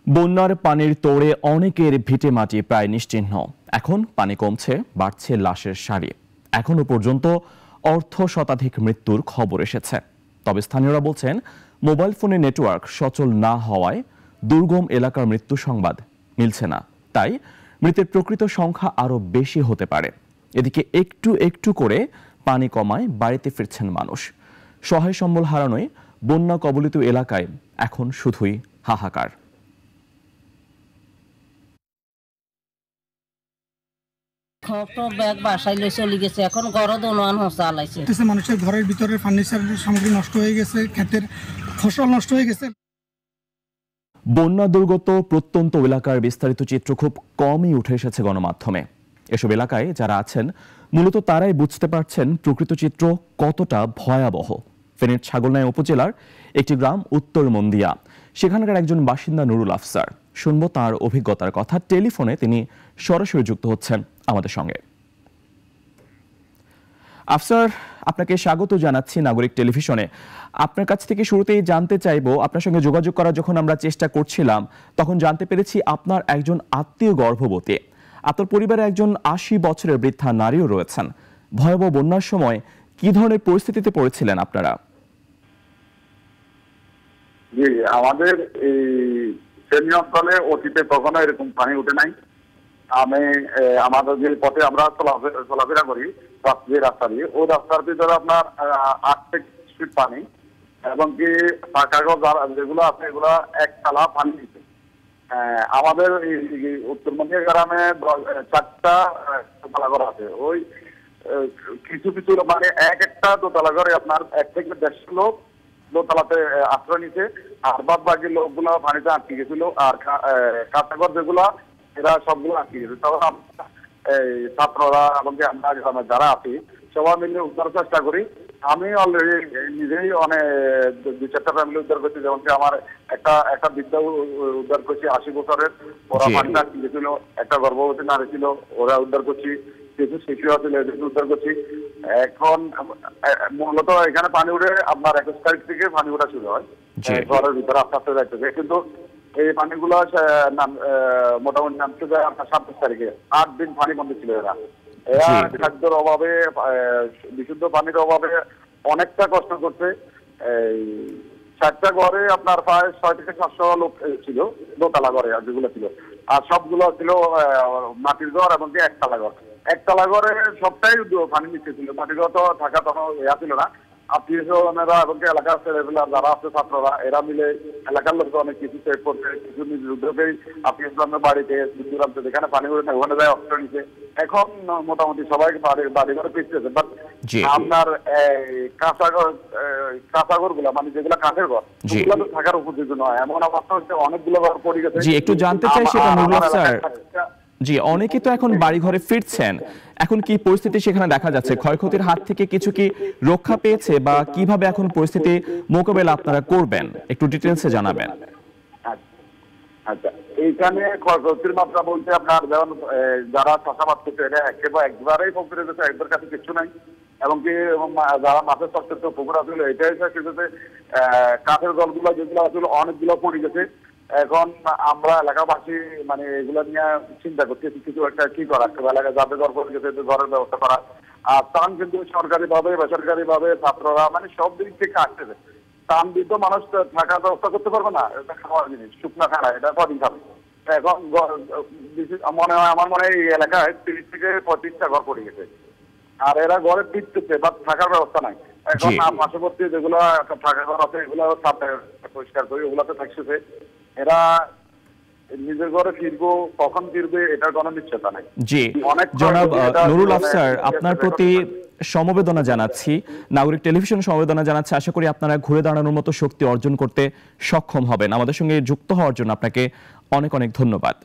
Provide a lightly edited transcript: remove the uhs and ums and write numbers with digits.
বন্যার পানির তোড়ে অনেকের ভিটে মাটি প্রায় নিশ্চিহ্ন। এখন পানি কমছে, বাড়ছে লাশের সারি। এখনো পর্যন্ত অর্ধ শতাধিক মৃত্যুর খবর এসেছে। তবে স্থানীয়রা বলছেন, মোবাইল ফোনের নেটওয়ার্ক সচল না হওয়ায় দুর্গম এলাকার মৃত্যু সংবাদ মিলছে না। তাই মৃতের প্রকৃত সংখ্যা আরও বেশি হতে পারে। এদিকে একটু একটু করে পানি কমায় বাড়িতে ফিরছেন মানুষ। সহায় সম্বল হারানোয় বন্যা কবলিত এলাকায় এখন শুধুই হাহাকার। মানুষের ঘরের ভিতরে ফার্নিচার সামগ্রী নষ্ট হয়ে গেছে, ক্ষেতের ফসল নষ্ট হয়ে গেছে। বন্যা দুর্গত প্রত্যন্ত এলাকার বিস্তারিত চিত্র খুব কমই উঠে এসেছে গণমাধ্যমে। এসব এলাকায় যারা আছেন মূলত তারাই বুঝতে পারছেন প্রকৃত চিত্র কতটা ভয়াবহ। ফেনীর ছাগলনাইয়া উপজেলার একটি গ্রাম উত্তর মন্দিয়া, সেখানকার একজন বাসিন্দা নুরুল আফসার। শুনবো তার অভিজ্ঞতার কথা। টেলিফোনে তিনি সরাসরি যুক্ত হচ্ছেন আমাদের সঙ্গে। আফসার, আপনাকে স্বাগত জানাচ্ছি নাগরিক টেলিভিশনে। আপনার কাছ থেকে শুরুতেই জানতে চাইবো, আপনার সঙ্গে যোগাযোগ করার যখন আমরা চেষ্টা করছিলাম তখন জানতে পেরেছি আপনার একজন আত্মীয় গর্ভবতী, আপনার পরিবারে একজন 80 বছরের বৃদ্ধা নারীও রয়েছেন। ভয়াবহ বন্যার সময় কি ধরনের পরিস্থিতিতে পড়েছিলেন আপনারা? জি, আমাদের এই ফেনী অঞ্চলে অতীতে কখনো এরকম পানি উঠে নাই। আমাদের যে পথে আমরা চলাফেরা করি, যে রাস্তা দিয়ে, ওই রাস্তার ভিতরে আপনার 8 থেকে 10 ফিট পানি, এবং কি পাকা ঘর যেগুলো আছে এগুলো একতলা পানি দিচ্ছে। আমাদের উত্তরবঙ্গের গ্রামে 4টা দোতলা ঘর আছে। ওই কিছু কিছু মানে একটা দোতলা ঘরে আপনার 1 থেকে 1.5 লোক দোতলাতে আশ্রয় নিচ্ছে, আর বাদ বাকি লোকগুলো পানিতে আটকে গেছিল। আর কাঁচা ঘর যেগুলো, এরা সবগুলো আটকে গেছে। তখন এই ছাত্ররা এবং আমরা যারা আছি সবাই মিলে উদ্ধার চেষ্টা করি। আমি অলরেডি নিজেই অনেক 2-4টা ফ্যামিলি উদ্ধার করছি। যেমন কি আমার একটা বৃদ্ধা উদ্ধার করছি 80 বছরের, ওরা পানিতে আটকে গেছিল। একটা গর্ভবতী নারী ছিল, ওরা উদ্ধার করছি। কিছু শিশু আছিল, এদেরকে উদ্ধার করছি। এখন মূলত এখানে পানি উঠে আপনার 21 তারিখ থেকে পানি ওঠা শুরু হয় ঘরের ভিতরে আস্তে আস্তে যাইতেছে। কিন্তু এই পানিগুলো মোটামুটি নামতে যায় আপনার 27 তারিখে। 8 দিন পানি বন্ধ ছিল। এরা খাদ্যের অভাবে, বিশুদ্ধ পানির অভাবে অনেকটা কষ্ট করছে। এই 4টা ঘরে আপনার প্রায় 6 থেকে 700 লোক ছিল, দোতলা ঘরে যেগুলো ছিল। আর সবগুলো ছিল মাটির ঘর এবং কি একতলা ঘর। একতলা ঘরে সবটাই পানি নিচে ছিল। মাটির ঘর তো থাকা তখন ইয়া ছিল না। আত্মীয়স্বজনেরা এবং এলাকার ছেলেপেলা যারা আছে, ছাত্ররা, এরা মিলে এলাকার লোক অনেক কিছু সেভ করছে। কিছু নিজের উদ্যোগেই আত্মীয়স্বজনের বাড়িতে দূরান্তে যেখানে পানি উঠে থাকে ওখানে যায় অস্ত্র নিচ্ছে। এখন মোটামুটি সবাই বাড়ি ঘরে ফিরতেছে। বাট আপনার কাঁচা ঘর গুলা, মানে যেগুলা কাঠের ঘর, সেগুলো তো থাকার উপযোগী নয়। এমন অবস্থা হচ্ছে অনেকগুলো ঘর পড়ে গেছে। জি, একটু জানতে চাই সেটা নুরুল আফসার। জি, অনেকে তো এখন বাড়ি ঘরে ফিরছেন, এখন কি পরিস্থিতি সেখানে দেখা যাচ্ছে? ক্ষয়ক্ষতির হাত থেকে কিছু কি রক্ষা পেয়েছে, বা কিভাবে এখন পরিস্থিতি মোকাবেলা আপনারা করবেন একটু ডিটেইলসে জানাবেন। আচ্ছা, এইখানে ক্ষয়ক্ষতির মাত্রা বলতে আপনার যেমন যারা চাষাবাদ করছে এটা একবারেই পুকুরে গেছে, একবার কাছে কিছু নাই। এবং কি যারা মাছের চাষ করতে পুকুর আসছিল, এটাই কিছুতে কাঠের জলগুলো যেগুলো আসলে অনেকগুলো পড়ে গেছে। এখন আমরা এলাকাবাসী মানে এগুলো নিয়ে চিন্তা করছি কিছু একটা কি করা, এলাকায় যাদের ঘর পড়ে গেছে ঘরের ব্যবস্থা করা। আর ত্রাণ কিন্তু সরকারি ভাবে বেসরকারি ভাবে ছাত্ররা মানে সব দিক থেকে আসতেছে। ত্রাণ দিত মানুষ থাকার ব্যবস্থা করতে পারবে না, এটা খাওয়ার জিনিস, শুকনা খানা, এটা কদিন খাবে। এখন মনে হয়, আমার মনে হয় এই এলাকায় 30 থেকে 35টা ঘর পড়ে গেছে। আর এরা ঘরে ফিরতেছে, বাট থাকার ব্যবস্থা নাই। এখন পার্শ্ববর্তী যেগুলো থাকা ঘর আছে এগুলো পরিষ্কার করে ওগুলোতে থাকছে। এরা নিজের ঘরে ফিরবো, কখন ফিরবে এটার কোনো নিশ্চয়তা নাই। জি, জনাব নুরুল আফসার, আপনার প্রতি সমবেদনা জানাচ্ছি, নাগরিক টেলিভিশন সমবেদনা জানাচ্ছি। আশা করি আপনারা ঘুরে দাঁড়ানোর মতো শক্তি অর্জন করতে সক্ষম হবেন। আমাদের সঙ্গে যুক্ত হওয়ার জন্য আপনাকে অনেক অনেক ধন্যবাদ।